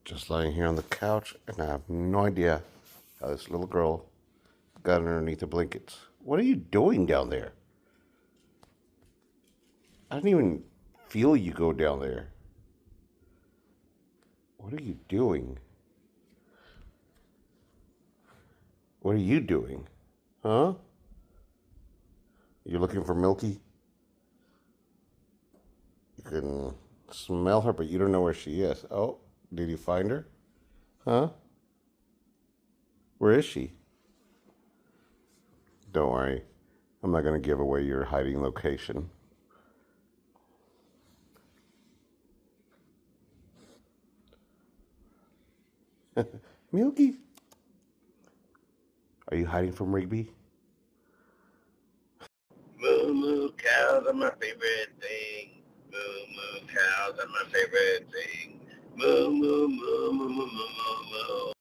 Just lying here on the couch, and I have no idea how this little girl got underneath the blankets. What are you doing down there? I didn't even feel you go down there. What are you doing? What are you doing? Huh? You're looking for Milky? You can smell her, but you don't know where she is. Oh, did you find her? Huh? Where is she? Don't worry. I'm not going to give away your hiding location. Milky? Are you hiding from Rigby? Moo moo cows are my favorite thing. Moo moo cows are my favorite thing. Moo moo moo moo moo moo